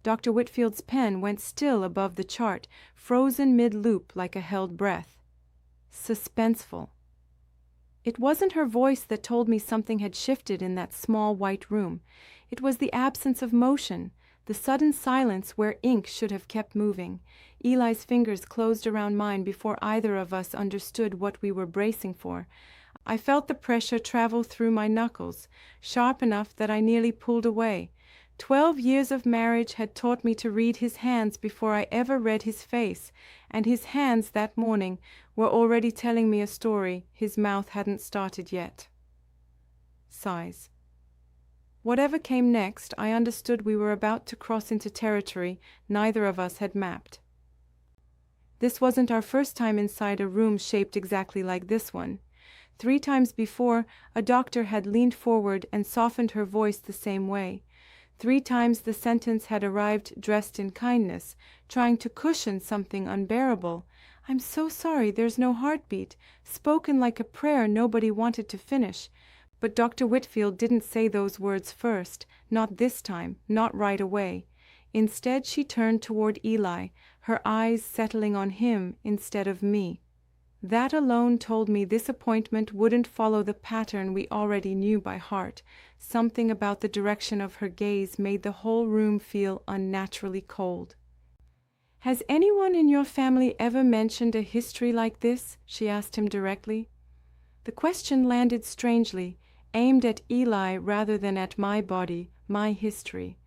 Dr. Whitfield's pen went still above the chart, frozen mid-loop like a held breath. Suspenseful. It wasn't her voice that told me something had shifted in that small white room. It was the absence of motion, the sudden silence where ink should have kept moving. Eli's fingers closed around mine before either of us understood what we were bracing for. I felt the pressure travel through my knuckles, sharp enough that I nearly pulled away. 12 years of marriage had taught me to read his hands before I ever read his face, and his hands that morning were already telling me a story his mouth hadn't started yet. Sighs. Whatever came next, I understood we were about to cross into territory neither of us had mapped. This wasn't our first time inside a room shaped exactly like this one. 3 times before, a doctor had leaned forward and softened her voice the same way. 3 times the sentence had arrived dressed in kindness, trying to cushion something unbearable. "I'm so sorry, there's no heartbeat," spoken like a prayer nobody wanted to finish. But Dr. Whitfield didn't say those words first, not this time, not right away. Instead, she turned toward Eli, her eyes settling on him instead of me. That alone told me this appointment wouldn't follow the pattern we already knew by heart. Something about the direction of her gaze made the whole room feel unnaturally cold. "Has anyone in your family ever mentioned a history like this?" she asked him directly. The question landed strangely, aimed at Eli rather than at my body, my history.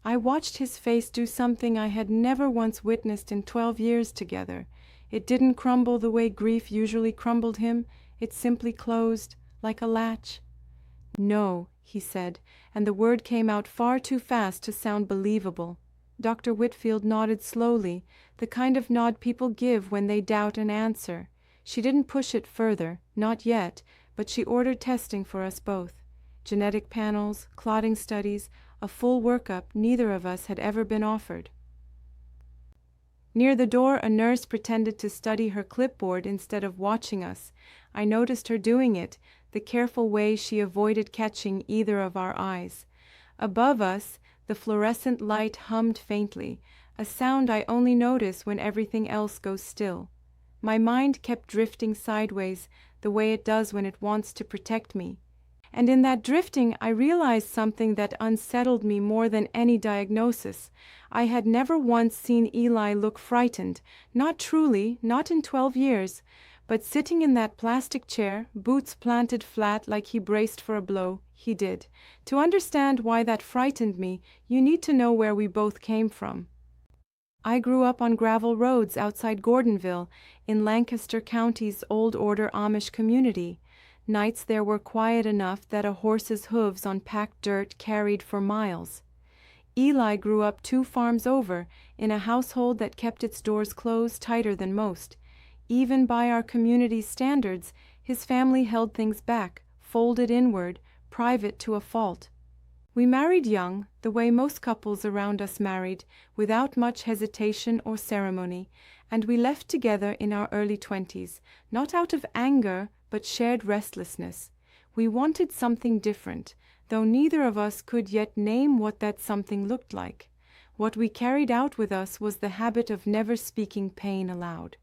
I watched his face do something I had never once witnessed in 12 years together. It didn't crumble the way grief usually crumbled him. It simply closed, like a latch. "No," he said, and the word came out far too fast to sound believable. Dr. Whitfield nodded slowly, the kind of nod people give when they doubt an answer. She didn't push it further, not yet, but she ordered testing for us both. Genetic panels, clotting studies, a full workup neither of us had ever been offered. Near the door, a nurse pretended to study her clipboard instead of watching us. I noticed her doing it, the careful way she avoided catching either of our eyes. Above us, the fluorescent light hummed faintly, a sound I only notice when everything else goes still. My mind kept drifting sideways, the way it does when it wants to protect me. And in that drifting, I realized something that unsettled me more than any diagnosis. I had never once seen Eli look frightened, not truly, not in 12 years, but sitting in that plastic chair, boots planted flat like he braced for a blow, he did. To understand why that frightened me, you need to know where we both came from. I grew up on gravel roads outside Gordonville, in Lancaster County's old Order Amish community. Nights there were quiet enough that a horse's hooves on packed dirt carried for miles. Eli grew up 2 farms over, in a household that kept its doors closed tighter than most. Even by our community's standards, his family held things back, folded inward, private to a fault. We married young, the way most couples around us married, without much hesitation or ceremony, and we left together in our early 20s, not out of anger, but shared restlessness. We wanted something different, though neither of us could yet name what that something looked like. What we carried out with us was the habit of never speaking pain aloud.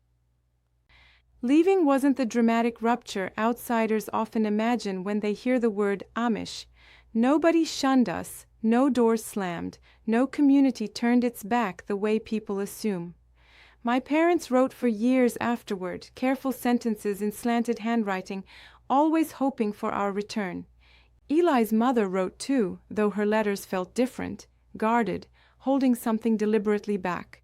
Leaving wasn't the dramatic rupture outsiders often imagine when they hear the word Amish. Nobody shunned us, no doors slammed, no community turned its back the way people assume. My parents wrote for years afterward, careful sentences in slanted handwriting, always hoping for our return. Eli's mother wrote too, though her letters felt different, guarded, holding something deliberately back.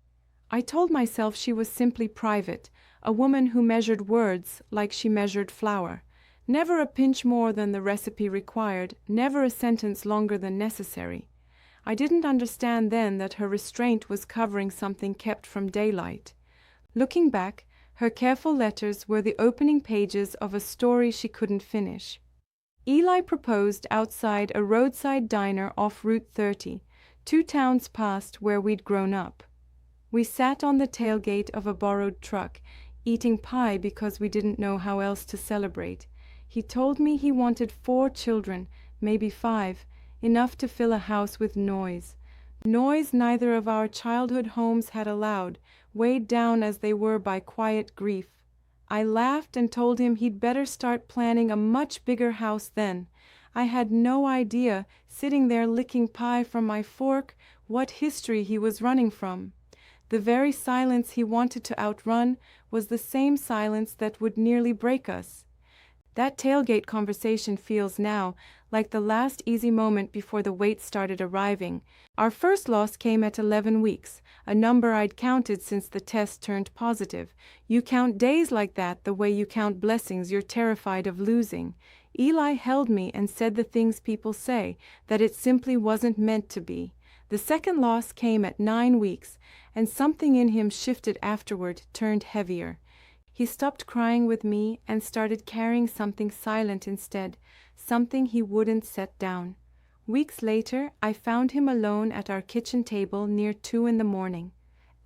I told myself she was simply private, a woman who measured words like she measured flour. Never a pinch more than the recipe required, never a sentence longer than necessary. I didn't understand then that her restraint was covering something kept from daylight. Looking back, her careful letters were the opening pages of a story she couldn't finish. Eli proposed outside a roadside diner off Route 30, 2 towns past where we'd grown up. We sat on the tailgate of a borrowed truck, eating pie because we didn't know how else to celebrate. He told me he wanted 4 children, maybe 5, enough to fill a house with noise. Noise neither of our childhood homes had allowed, weighed down as they were by quiet grief. I laughed and told him he'd better start planning a much bigger house then. I had no idea, sitting there licking pie from my fork, what history he was running from. The very silence he wanted to outrun was the same silence that would nearly break us. That tailgate conversation feels now like the last easy moment before the weight started arriving. Our first loss came at 11 weeks, a number I'd counted since the test turned positive. You count days like that the way you count blessings you're terrified of losing. Eli held me and said the things people say, that it simply wasn't meant to be. The second loss came at 9 weeks, and something in him shifted afterward, turned heavier. He stopped crying with me and started carrying something silent instead, something he wouldn't set down. Weeks later, I found him alone at our kitchen table near 2 in the morning.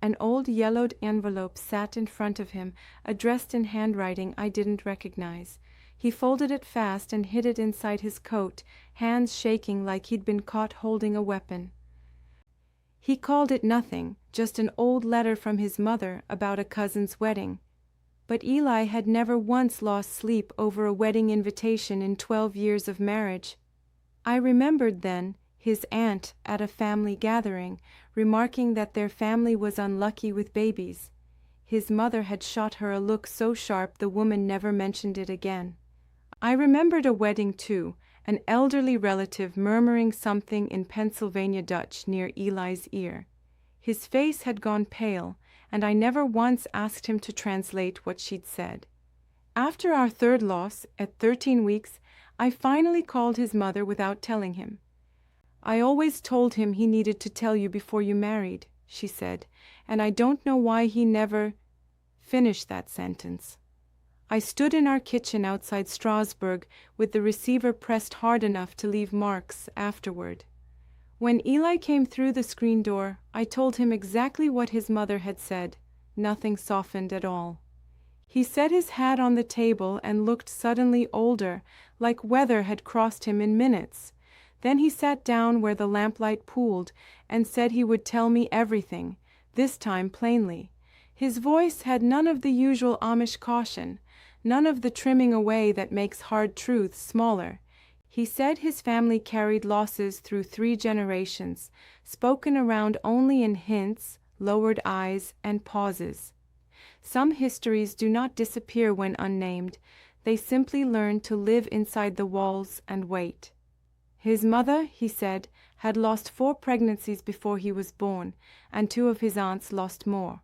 An old yellowed envelope sat in front of him, addressed in handwriting I didn't recognize. He folded it fast and hid it inside his coat, hands shaking like he'd been caught holding a weapon. He called it nothing, just an old letter from his mother about a cousin's wedding. But Eli had never once lost sleep over a wedding invitation in 12 years of marriage. I remembered then his aunt at a family gathering, remarking that their family was unlucky with babies. His mother had shot her a look so sharp the woman never mentioned it again. I remembered a wedding too, an elderly relative murmuring something in Pennsylvania Dutch near Eli's ear. His face had gone pale, and I never once asked him to translate what she'd said. After our third loss, at 13 weeks, I finally called his mother without telling him. "I always told him he needed to tell you before you married," she said, "and I don't know why he never finished that sentence." I stood in our kitchen outside Strasbourg with the receiver pressed hard enough to leave marks afterward. When Eli came through the screen door, I told him exactly what his mother had said. Nothing softened at all. He set his hat on the table and looked suddenly older, like weather had crossed him in minutes. Then he sat down where the lamplight pooled and said he would tell me everything, this time plainly. His voice had none of the usual Amish caution, none of the trimming away that makes hard truths smaller. He said his family carried losses through 3 generations, spoken around only in hints, lowered eyes, and pauses. Some histories do not disappear when unnamed. They simply learn to live inside the walls and wait. His mother, he said, had lost 4 pregnancies before he was born, and 2 of his aunts lost more.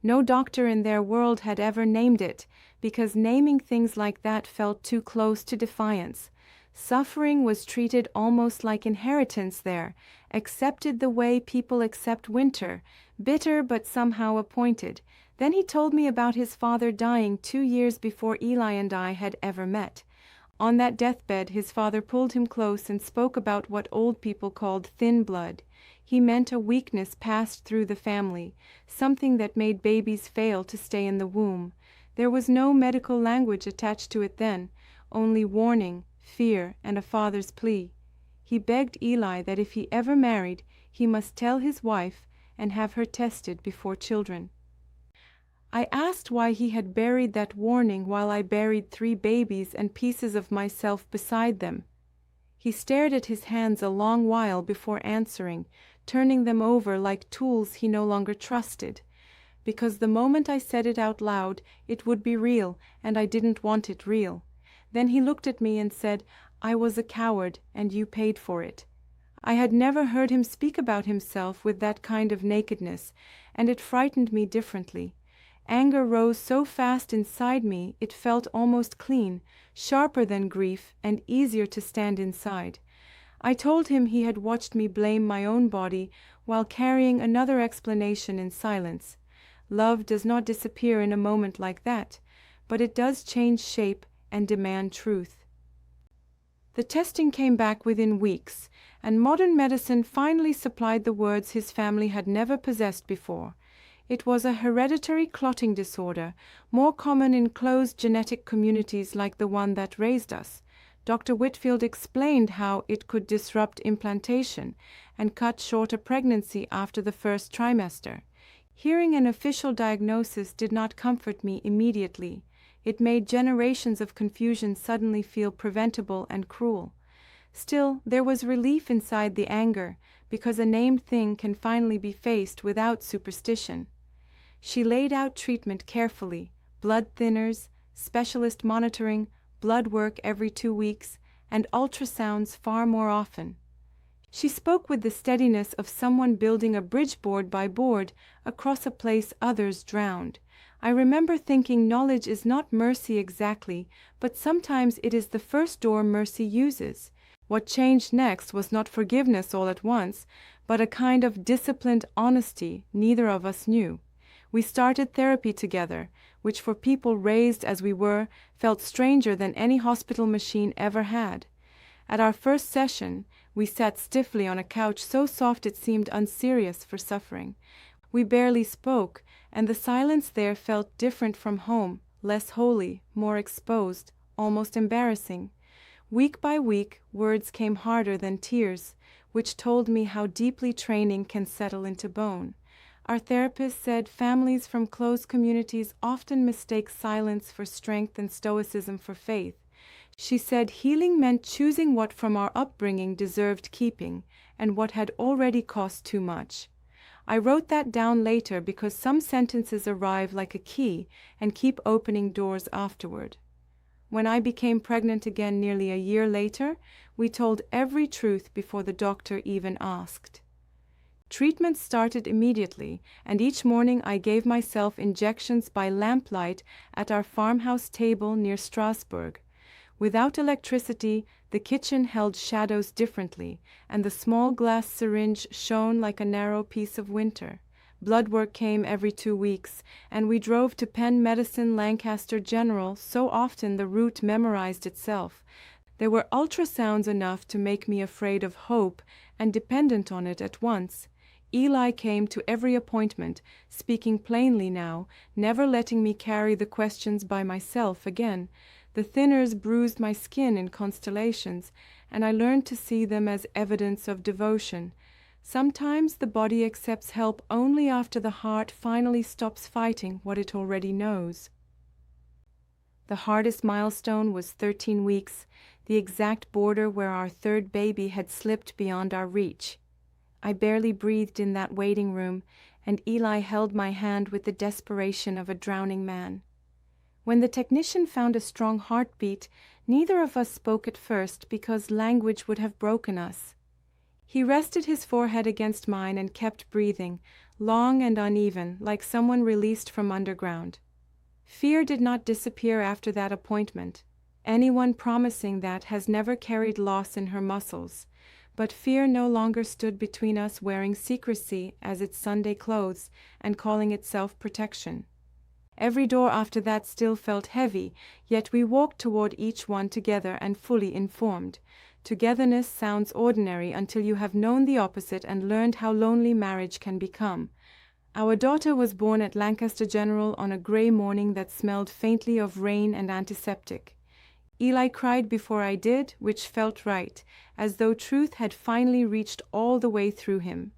No doctor in their world had ever named it, because naming things like that felt too close to defiance. Suffering was treated almost like inheritance there, accepted the way people accept winter, bitter but somehow appointed. Then he told me about his father dying 2 years before Eli and I had ever met. On that deathbed, his father pulled him close and spoke about what old people called thin blood. He meant a weakness passed through the family, something that made babies fail to stay in the womb. There was no medical language attached to it then, only warning, fear, and a father's plea. He begged Eli that if he ever married, he must tell his wife and have her tested before children. I asked why he had buried that warning while I buried 3 babies and pieces of myself beside them. He stared at his hands a long while before answering, turning them over like tools he no longer trusted. Because the moment I said it out loud, it would be real, and I didn't want it real. Then he looked at me and said, "I was a coward, and you paid for it." I had never heard him speak about himself with that kind of nakedness, and it frightened me differently. Anger rose so fast inside me it felt almost clean, sharper than grief, and easier to stand inside. I told him he had watched me blame my own body while carrying another explanation in silence. Love does not disappear in a moment like that, but it does change shape and demand truth. The testing came back within weeks, and modern medicine finally supplied the words his family had never possessed before. It was a hereditary clotting disorder, more common in closed genetic communities like the one that raised us. Dr. Whitfield explained how it could disrupt implantation and cut short a pregnancy after the first trimester. Hearing an official diagnosis did not comfort me immediately. It made generations of confusion suddenly feel preventable and cruel. Still, there was relief inside the anger, because a named thing can finally be faced without superstition. She laid out treatment carefully: blood thinners, specialist monitoring, blood work every 2 weeks, and ultrasounds far more often. She spoke with the steadiness of someone building a bridge board by board across a place others drowned. I remember thinking knowledge is not mercy exactly, but sometimes it is the first door mercy uses. What changed next was not forgiveness all at once, but a kind of disciplined honesty neither of us knew. We started therapy together, which for people raised as we were, felt stranger than any hospital machine ever had. At our first session, we sat stiffly on a couch so soft it seemed unserious for suffering. We barely spoke, and the silence there felt different from home, less holy, more exposed, almost embarrassing. Week by week, words came harder than tears, which told me how deeply training can settle into bone. Our therapist said families from close communities often mistake silence for strength and stoicism for faith. She said healing meant choosing what from our upbringing deserved keeping, and what had already cost too much. I wrote that down later because some sentences arrive like a key and keep opening doors afterward. When I became pregnant again nearly a year later, we told every truth before the doctor even asked. Treatment started immediately, and each morning I gave myself injections by lamplight at our farmhouse table near Strasbourg. Without electricity, the kitchen held shadows differently, and the small glass syringe shone like a narrow piece of winter. Blood work came every 2 weeks, and we drove to Penn Medicine Lancaster General so often the route memorized itself. There were ultrasounds enough to make me afraid of hope and dependent on it at once. Eli came to every appointment, speaking plainly now, never letting me carry the questions by myself again. The thinners bruised my skin in constellations, and I learned to see them as evidence of devotion. Sometimes the body accepts help only after the heart finally stops fighting what it already knows. The hardest milestone was 13 weeks, the exact border where our third baby had slipped beyond our reach. I barely breathed in that waiting room, and Eli held my hand with the desperation of a drowning man. When the technician found a strong heartbeat, neither of us spoke at first because language would have broken us. He rested his forehead against mine and kept breathing, long and uneven, like someone released from underground. Fear did not disappear after that appointment. Anyone promising that has never carried loss in her muscles. But fear no longer stood between us, wearing secrecy as its Sunday clothes and calling itself protection. Every door after that still felt heavy, yet we walked toward each one together and fully informed. Togetherness sounds ordinary until you have known the opposite and learned how lonely marriage can become. Our daughter was born at Lancaster General on a gray morning that smelled faintly of rain and antiseptic. Eli cried before I did, which felt right, as though truth had finally reached all the way through him.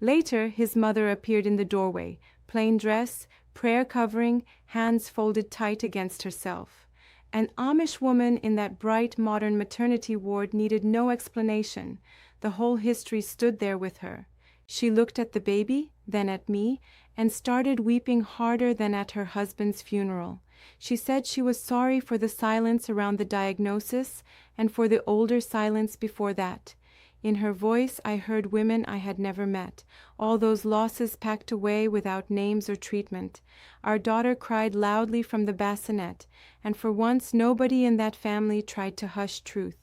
Later, his mother appeared in the doorway, plain dress, prayer covering, hands folded tight against herself. An Amish woman in that bright modern maternity ward needed no explanation. The whole history stood there with her. She looked at the baby, then at me, and started weeping harder than at her husband's funeral. She said she was sorry for the silence around the diagnosis and for the older silence before that. In her voice I heard women I had never met, all those losses packed away without names or treatment. Our daughter cried loudly from the bassinet, and for once nobody in that family tried to hush truth.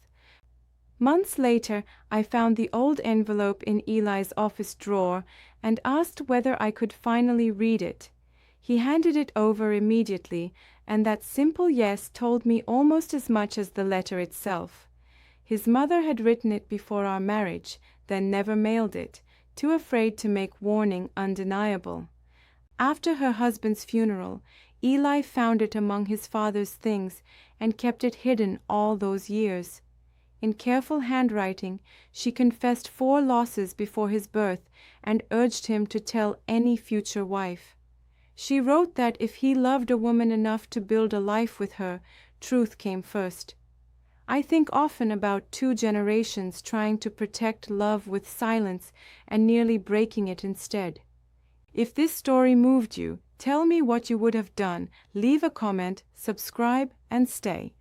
Months later, I found the old envelope in Eli's office drawer and asked whether I could finally read it. He handed it over immediately, and that simple yes told me almost as much as the letter itself. His mother had written it before our marriage, then never mailed it, too afraid to make warning undeniable. After her husband's funeral, Eli found it among his father's things and kept it hidden all those years. In careful handwriting, she confessed 4 losses before his birth and urged him to tell any future wife. She wrote that if he loved a woman enough to build a life with her, truth came first. I think often about 2 generations trying to protect love with silence and nearly breaking it instead. If this story moved you, tell me what you would have done. Leave a comment, subscribe, and stay.